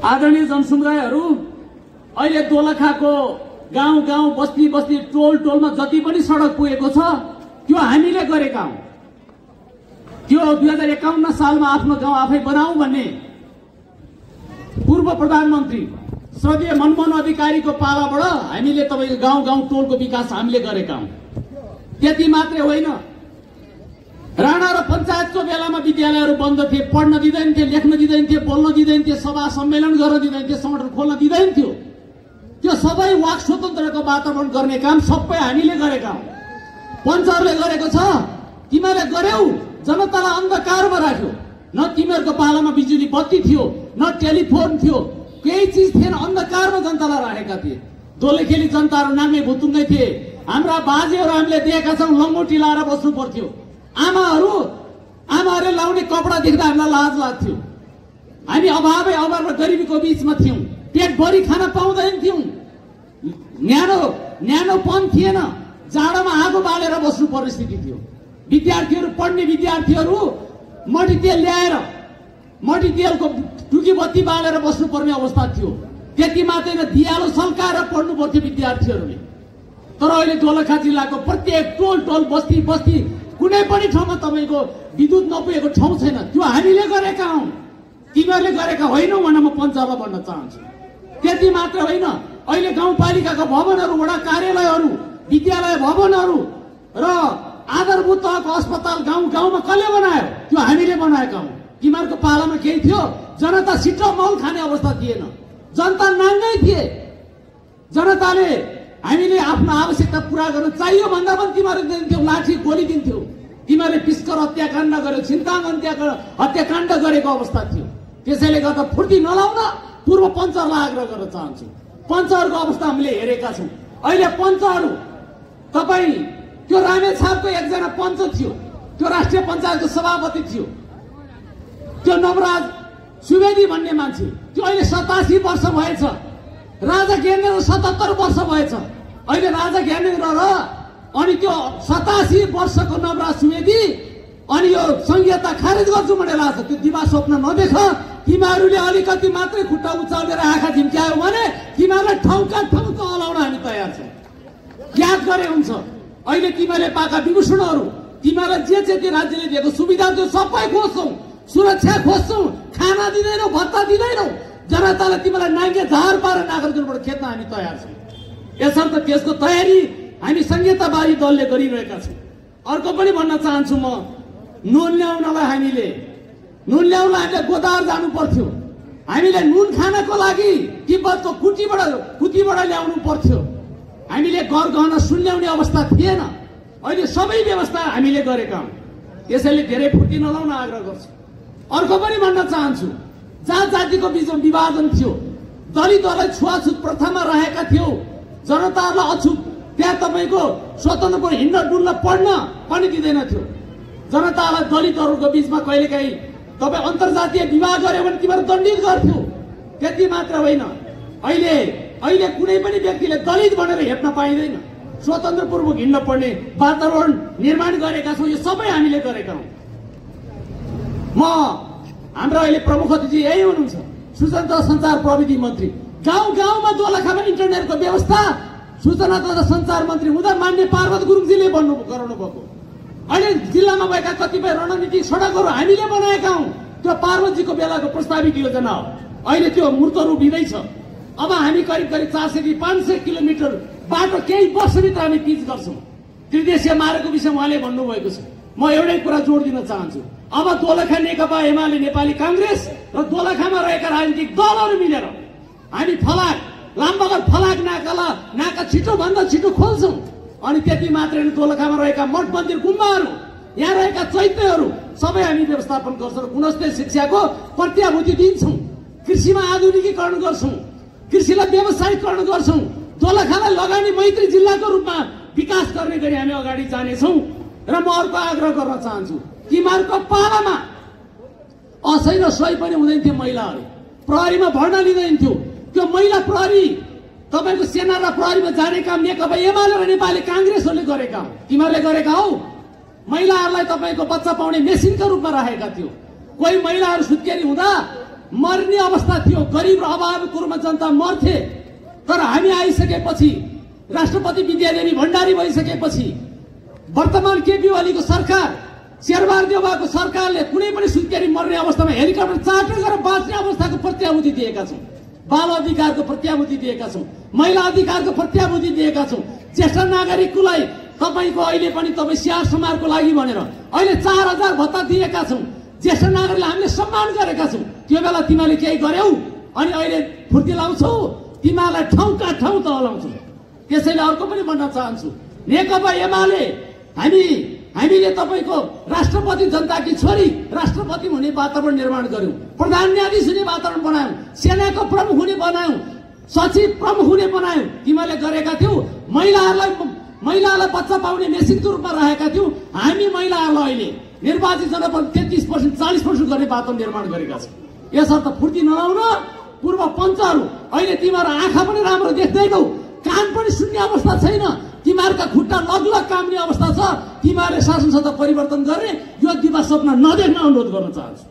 आदरणीय जनसमुदायहरू, अहिले दोलखाको गाउँ गाउँ बस्ती बस्ती टोल टोलमा जति पनि सडक पुगेको छ त्यो हामीले गरेका हौं। त्यो 2051 सालमा आफ्नो गाउँ आफै बनाऊ भन्ने पूर्व प्रधानमन्त्री श्रद्धेय मनमोहन अधिकारीको पालाबाट हामीले तपाईको गाउँ गाउँ टोलको विकास हामीले गरेका हौं। त्यति मात्रै होइन, राणा र पञ्चायतको बेलामा विद्यालयहरू बन्द थिए, पढ्न दिँदैन थिए, लेख्न दिँदैन थिए, बोल्न दिँदैन थिए, सभा सम्मेलन गर्न दिँदैन थिए, संगठन खोल्न दिँदैन थियो। त्यो सबै वाक स्वतन्त्रको वातावरण गर्ने काम सबै हामीले गरेका हौं। पञ्चहरूले गरेको छ, तिमीहरूले गर्यौ, जनतालाई अन्धकारमा राख्यो। न तिमीहरूको पालामा बिजुली बत्ती थियो, न टेलिफोन थियो, केही चिज थिएन, अन्धकारमा जनतालाई राखेका थिए। दोलेखेली जनताहरू नाङ्गे भुतुङ्गै थिए। हाम्रा बाजेहरू हामीले देखेका छौं, लङ्गोटी लाएर बस्नु पर्थ्यो। आमाहरूले लाउने कपडा देख्दा हामीलाई लाज लाग्थ्यो। हामी अभाव र गरिबीको बीचमा थियौं, पेटभरि खान पाउँदैन थियौं, न्यानोपन थिएन, जाडोमा आगो बालेर बस्नु पर्ने स्थिति थियो। विद्यार्थीहरू, पढ्ने विद्यार्थीहरू मट्टीतेल ल्याएर मट्टीतेलको टुकी बत्ती बालेर बस्नुपर्ने अवस्था थियो। त्यति मात्रै न, दियालो सल्काएर पढ्नु पर्थ्यो विद्यार्थीहरूले। तर अहिले दोलखा जिल्लाको प्रत्येक टोल टोल बस्ती बस्ती कुनै पनि ठाउँमा तपाईको विद्युत नपुगेको ठाउँ छैन। त्यो हामीले गरेका हौं, तिमीहरूले गरेका होइनौ भनेर म पञ्चायतलाई भन्न चाहन्छु। त्यति मात्र होइन, अहिले गाउँपालिकाका भवनहरू, वडा कार्यालयहरू, विद्यालय भवनहरू र आधारभूत तहको अस्पताल गाउँ गाउँमा कसले बनायो? त्यो हामीले बनाएका हौं। तिमीहरूको पालामा केही थियो? जनता सिटो मल खाने अवस्था थिएन, जनता नाङ्गै थिए। जनताले हामीले आफ्नो आवश्यकता पूरा गर्न चाहियो भन्दा पनि तिमीहरू दिन्थ्यौ, लाठी गोली दिन्थ्यौ। तिमीहरूले पिस्कर हत्याकाण्ड गर्यो, छिन्ताङ हत्याकाण्ड गरेको अवस्था थियो। त्यसैले गर्दा फुर्ती नलाउन पूर्व पञ्चहरूलाई आग्रह गर्न चाहन्छु। पञ्चहरूको अवस्था हामीले हेरेका छौं। अहिले पञ्चहरू, तपाईँ त्यो रामेछापको एकजना पञ्च थियो, त्यो राष्ट्रिय पञ्चायतको सभापति थियो, त्यो नवराज सुवेदी भन्ने मान्छे, त्यो अहिले 87 वर्ष भएछ। राजा ज्ञानेन्द्र 77 वर्ष भएछ। अहिले राजा ज्ञानेन्द्र र अनि त्यो 87 वर्षको नवराज सुवेदी अनि यो संहिता खारेज गर्छु भनेर आछ। त्यो दिवा स्वप्न नदेख। तिमीहरूले अलिकति मात्रै खुट्टा उचालेर आँखा झिम्क्यायो भने तिमीहरूलाई ठाउँका ठाउँको अलाउन हामी तयार छौं। याद गरे हुन्छ, अहिले तिमीहरूले पाएका विभूषणहरू, तिमीहरूलाई जे जे राज्यले दिएको सुविधा त्यो सबै खोज्छौ, सुरक्षा खोज्छौ, खाना दिँदैनौ, भत्ता दिँदैनौ, जनतालाई तिमीलाई नाङ्गे झार पारेर नागरिकबाट खेद्न हामी तयार छौं। यसर्थ त्यसको तयारी हामी संहितावादी दलले गरिरहेका छौं। अर्को पनि भन्न चाहन्छु म, नुन ल्याउनलाई हामीले गोदार जानु पर्थ्यो। हामीले नुन खानको लागि तिब्बतको कुटीबाट ल्याउनु पर्थ्यो। हामीले घर गहना सुन्ल्याउने अवस्था थिएन। अहिले सबै व्यवस्था हामीले गरेका हौं। त्यसैले धेरै फुर्ती नलाउन आग्रह गर्छु। अर्को पनि भन्न चाहन्छु, जात जातिको बीचमा विभाजन थियो, दलितहरूलाई छुवाछुत प्रथामा रहेका थियो, जनताहरूलाई अछुत, त्यहाँ तपाईको स्वतन्त्रको हिँड्न डुल्न पढ्न पनि दिँदैन थियो। जनतालाई दलितहरूको बीचमा कहिलेकाहीँ तपाईँ अन्तर्जातीय विवाह गर्यो भने तिमीहरू दण्डित गर्थ्यौ। त्यति मात्र होइन, अहिले कुनै पनि व्यक्तिले दलित भनेर हेप्न पाइँदैन। स्वतन्त्रपूर्वक हिँड्न पर्ने वातावरण निर्माण गरेका छौँ। यो सबै हामीले गरेका हौं। हाम्रो अहिले प्रमुख अतिथि यही हुनुहुन्छ, सूचना तथा सञ्चार प्रविधि मन्त्री। गाउँ गाउँमा दोलखामा इन्टरनेटको व्यवस्था सूचना तथा सञ्चार मन्त्री हुँदा मान्य पार्वत गुरुङजीले गराउनु भएको। अहिले जिल्लामा भएका कतिपय रणनीतिक सडकहरू हामीले बनाएका हौं। त्यो पार्वतजीको बेलाको प्रस्तावित योजना हो। अहिले त्यो मूर्त रूप लिँदैछ। अब हामी करिब 400-500 किलोमिटर बाटो केही वर्षभित्र हामी पिच गर्छौं। त्रिदेशीय मार्गको विषयमा उहाँले भन्नुभएको छ। म एउटै कुरा जोड दिन चाहन्छु, अब दोलखा नेकपा एमाले नेपाली कांग्रेस र दोलखामा रहेका राजनीतिक दलहरू मिलेर हामी फलाक लामबगर फलाक नाका छिटो भन्दा छिटो खोल्छौं। अनि त्यति मात्रै दोलखामा रहेका मठ मन्दिर गुम्बाहरू, यहाँ रहेका चैत्यहरू सबै हामी व्यवस्थापन गर्छौं। गुणस्तरीय शिक्षाको प्रत्याभूति दिन्छौं, कृषिमा आधुनिकीकरण गर्छौं, कृषिलाई व्यवसायीकरण गर्छौं, दोलखालाई लगानी मैत्री जिल्लाको रूपमा विकास गर्ने गरी हामी अगाडि जानेछौं। र म अर्को आग्रह गर्न चाहन्छु, तिमीहरूको पालामा असै र सही पनि हुँदैन थियो। महिलाहरू प्रहरीमा भर्ना लिँदैन थियो। त्यो महिला प्रहरी तपाईको सेना र प्रहरीमा जाने काम नेकपा एमाले र नेपाली कांग्रेसहरूले गरेका हौ। तिमीहरूले गरेका हौ। महिलाहरूलाई तपाईको बच्चा पाउने मेसिनको रूपमा राखेका थियो। कोही महिलाहरू सुत्केरी हुँदा मर्ने अवस्था थियो, गरिब र अभावको रूपमा जनता मर्थे। तर हामी आइसकेपछि, राष्ट्रपति विद्यादेवी भण्डारी भइसकेपछि, वर्तमान केपी ओलीको सरकार, शेरबहादुर सरकारले कुनै पनि सुत्केरी मर्ने अवस्थामा हेलिकप्टर चार्टर गरेर बाँच्ने अवस्थाको प्रत्याभूति दिएका छौँ। बाल अधिकारको प्रत्याभूति दिएका छौँ, महिला अधिकारको प्रत्याभूति दिएका छौँ। ज्येष्ठ नागरिकलाई तपाईँको अहिले पनि तपाईँ स्याहार समारको लागि भनेर अहिले 4000 भत्ता दिएका छौँ। ज्येष्ठ नागरिकलाई हामीले सम्मान गरेका छौँ। त्यो बेला तिमीले केही गर्यौ अनि अहिले फुर्ती लाउँछौ, तिमीलाई ठाउँका ठाउँ त हलाउँछौ। त्यसैले अर्को पनि भन्न चाहन्छु, नेकपा एमाले हामीले तपाईँको राष्ट्रपति जनताकी छोरी राष्ट्रपति हुने वातावरण निर्माण गर्यौं, प्रधान न्यायाधीश हुने वातावरण बनायौं, सेनाको प्रमुख हुने बनायौं, सचिव प्रमुख हुने बनायौं। तिमीले गरेका थियौ। महिलालाई बच्चा पाउने मेसिनको रूपमा राखेका थियौ। हामी महिलाहरूलाई अहिले निर्वाचित जनप्रतिनिधि 33% 40% गर्ने वातावरण निर्माण गरेका छौँ। यसर्थ फुर्ती नलाउन। पूर्व पञ्चहरू अहिले तिमीहरू आँखा पनि राम्रो देख्दैनौ, कान पनि सुन्ने अवस्था छैन, तिमीहरूका खुट्टा लगलग काम्ने अवस्था छ। तिमीहरूले शासन सत्ता परिवर्तन गर्ने यो दिवा सपना नदेख्न अनुरोध गर्न चाहन्छु।